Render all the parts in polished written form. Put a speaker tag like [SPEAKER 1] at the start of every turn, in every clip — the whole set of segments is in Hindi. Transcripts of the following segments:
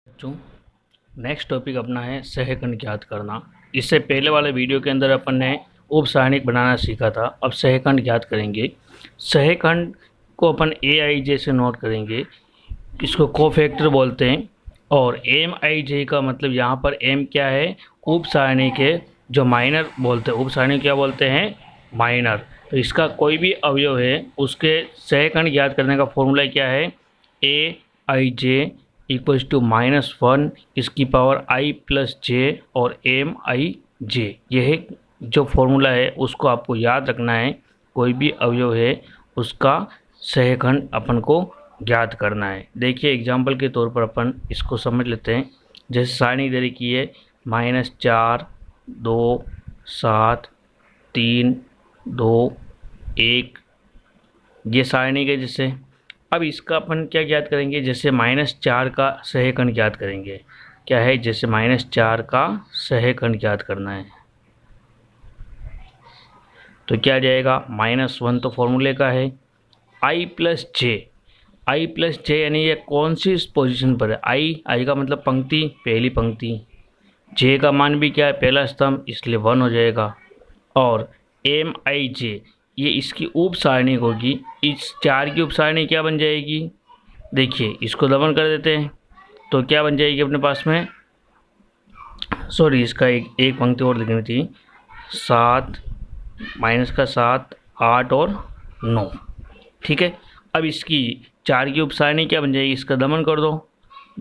[SPEAKER 1] बच्चों, नेक्स्ट टॉपिक अपना है सहखंड ज्ञात करना। इससे पहले वाले वीडियो के अंदर अपन ने उपसारणिक बनाना सीखा था। अब सहखंड ज्ञात करेंगे। सहखंड को अपन ए आई जे से नोट करेंगे। इसको कोफैक्टर बोलते हैं। और एम आई जे का मतलब यहाँ पर एम क्या है, उपसारणी के जो माइनर बोलते हैं, उपसारणी क्या बोलते हैं, माइनर। तो इसका कोई भी अवयव है उसके सहखंड ज्ञात करने का फॉर्मूला क्या है, ए आई जे इक्वल्स टू -1 इसकी पावर आई प्लस जे और एम आई जे। यह जो फॉर्मूला है उसको आपको याद रखना है। कोई भी अवयव है उसका सहखंड अपन को ज्ञात करना है। देखिए एग्जाम्पल के तौर पर अपन इसको समझ लेते हैं। जैसे सारणी दे रखी है -4 2 7 3 2 1, ये सारणी के जैसे। अब इसका अपन क्या ज्ञात करेंगे, जैसे -4 का सहखंड ज्ञात करेंगे। क्या है, जैसे -4 का सहखंड ज्ञात करना है तो क्या जाएगा, -1 तो फॉर्मूले का है, आई प्लस जे यानी ये कौन सी पोजीशन पर है, आई का मतलब पंक्ति, पहली पंक्ति। जे का मान भी क्या है, पहला स्तंभ, इसलिए 1 हो जाएगा। और एम आई जे ये इसकी उप सारणी होगी। इस 4 की उप सारणी क्या बन जाएगी, देखिए इसको दमन कर देते हैं तो क्या बन जाएगी अपने पास में, सॉरी इसका एक पंक्ति और लिखनी थी, 7 -7 8 और 9। ठीक है। अब इसकी 4 की उप सारणी क्या बन जाएगी, इसका दमन कर दो।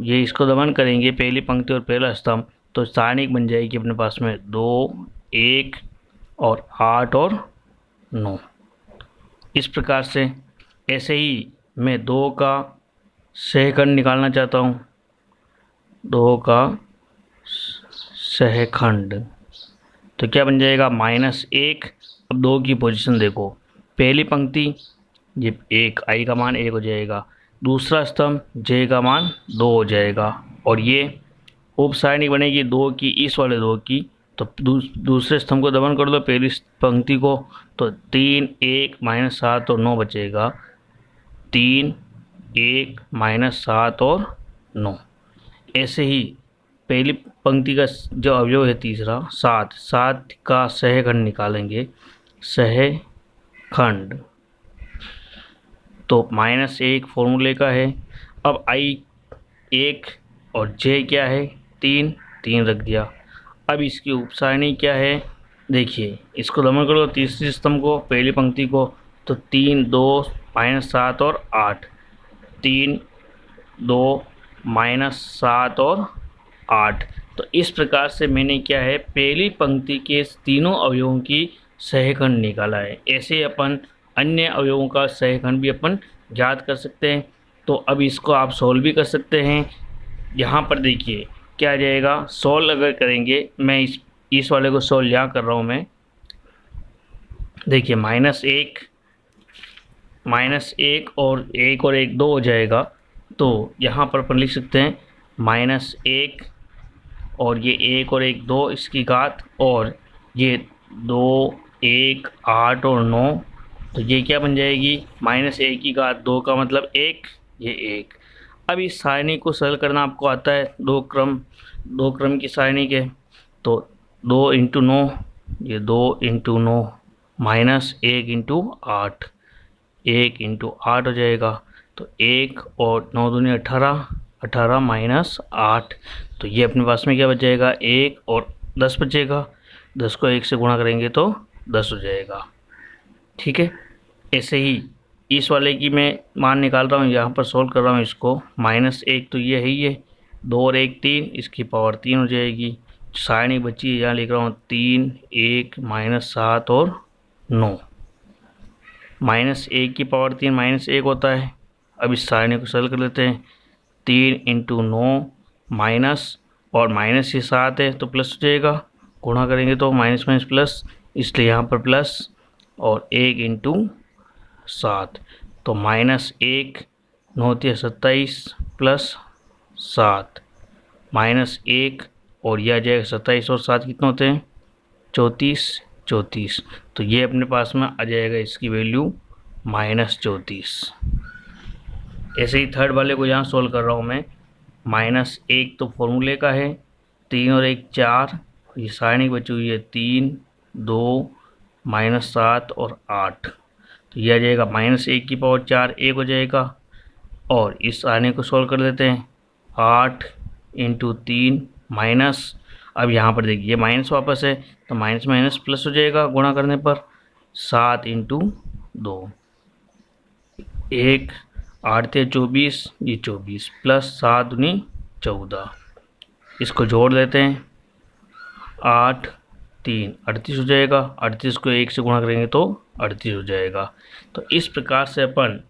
[SPEAKER 1] ये इसको दमन करेंगे, पहली पंक्ति और पहला स्तंभ, तो सारणी बन जाएगी अपने पास में 2 1 और 8 और 9। इस प्रकार से ऐसे ही मैं 2 का सहखंड निकालना चाहता हूँ, 2 का सहखंड तो क्या बन जाएगा, -1। अब 2 की पोजीशन देखो, पहली पंक्ति ये 1, आई का मान 1 हो जाएगा, दूसरा स्तंभ जे का मान 2 हो जाएगा, और ये उप सारणी बनेगी 2 की, इस वाले 2 की, तो दूसरे स्तंभ को दमन कर दो, पहली पंक्ति को, तो 3 1 -7 और 9 बचेगा, 3 1 -7 और 9। ऐसे ही पहली पंक्ति का जो अवयव है तीसरा 7 का सहखंड निकालेंगे, सहखंड तो -1 फॉर्मूले का है। अब आई 1 और जे क्या है, 3 रख दिया। अब इसकी उपसारणी क्या है, देखिए इसको दमन करो तीसरे स्तंभ को, पहली पंक्ति को, तो 3 2 -7 और 8, 3 2 -7 और 8। तो इस प्रकार से मैंने क्या है, पहली पंक्ति के तीनों अवयवों की सहखंड निकाला है। ऐसे अपन अन्य अवयवों का सहखंड भी अपन ज्ञात कर सकते हैं। तो अब इसको आप सोल्व भी कर सकते हैं। यहाँ पर देखिए क्या जाएगा, सोल्व अगर करेंगे, मैं इस वाले को सोल्व यहाँ कर रहा हूँ मैं, देखिए -1 और 1 2 हो जाएगा। तो यहाँ पर अपन लिख सकते हैं -1 और ये 1 और 1 2 इसकी घात, और ये 2 1 8 और 9, तो ये क्या बन जाएगी, -1 की घात 2 का मतलब 1, ये 1। अब इस सारणी को सरल करना आपको आता है, दो क्रम की सारणी के, तो 2 × 9, ये 2 × 9 -1 × 8, 1 × 8 हो जाएगा, तो 1 और 9 दूनी 18, 18 -8, तो ये अपने पास में क्या बच जाएगा, 1 और 10 बचेगा, 10 को 1 से गुणा करेंगे तो 10 हो जाएगा। ठीक है। ऐसे ही इस वाले की मैं मान निकाल रहा हूँ, यहाँ पर सोल्व कर रहा हूँ इसको, -1 तो ये है ही है, 2 और 1 3, इसकी पावर 3 हो जाएगी। सारणी बची है, यहाँ लिख रहा हूँ 3 1 -7 और 9, -1 की पावर 3 -1 होता है। अब इस सारणी को सरल कर लेते हैं, 3 × 9 माइनस और माइनस ये 7 है तो प्लस हो जाएगा, गुणा करेंगे तो माइनस माइनस प्लस, इसलिए यहाँ पर प्लस, और 1 × 7 तो -1 9 होती है 27 प्लस 7 -1, और यह आ जाएगा 27 और 7 कितने होते हैं 34, तो ये अपने पास में आ जाएगा इसकी वैल्यू -34। ऐसे ही थर्ड वाले को यहाँ सोल्व कर रहा हूँ मैं, -1 तो फॉर्मूले का है, 3 और 1 4, ये सारणी बची हुई है 3 2 -7 और 8, तो यह आ जाएगा -1 की पावर 4 1 हो जाएगा। और इस सारणी को सॉल्व कर देते हैं, 8 × 3 माइनस, अब यहाँ पर देखिए माइनस वापस है तो माइनस माइनस प्लस हो जाएगा गुणा करने पर, 7 × 2 1, 8 × 24, ये 24 प्लस 7 × 14, इसको जोड़ देते हैं, 8 3 38 हो जाएगा, 38 को 1 से गुणा करेंगे तो 38 हो जाएगा। तो इस प्रकार से अपन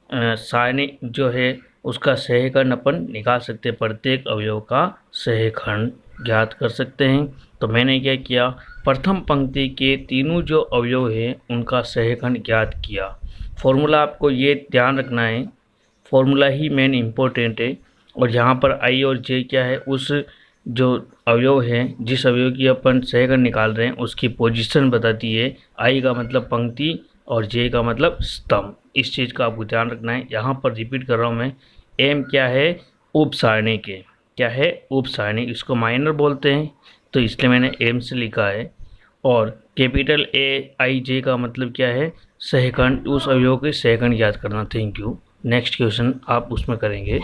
[SPEAKER 1] सारणी जो है उसका सहीकरण अपन निकाल सकते हैं, प्रत्येक अवयव का सहीकरण ज्ञात कर सकते हैं। तो मैंने क्या किया, प्रथम पंक्ति के तीनों जो अवयव हैं उनका सहीकरण ज्ञात किया। फॉर्मूला आपको ये ध्यान रखना है, फॉर्मूला ही मेन इम्पोर्टेंट है। और यहाँ पर आई और जे क्या है, उस जो अवयव है, जिस अवयव की अपन सहीकरण निकाल रहे हैं उसकी पोजीशन बताती है। आई का मतलब पंक्ति और जे का मतलब स्तंभ, इस चीज़ का आपको ध्यान रखना है। यहाँ पर रिपीट कर रहा हूँ मैं, एम क्या है, उप सारणी के, क्या है, उप सारणी, इसको माइनर बोलते हैं तो इसलिए मैंने एम से लिखा है। और कैपिटल ए आई जे का मतलब क्या है, सहीकरण, उस अवयव के सहीकरण याद करना। Thank you. नेक्स्ट क्वेश्चन आप उसमें करेंगे।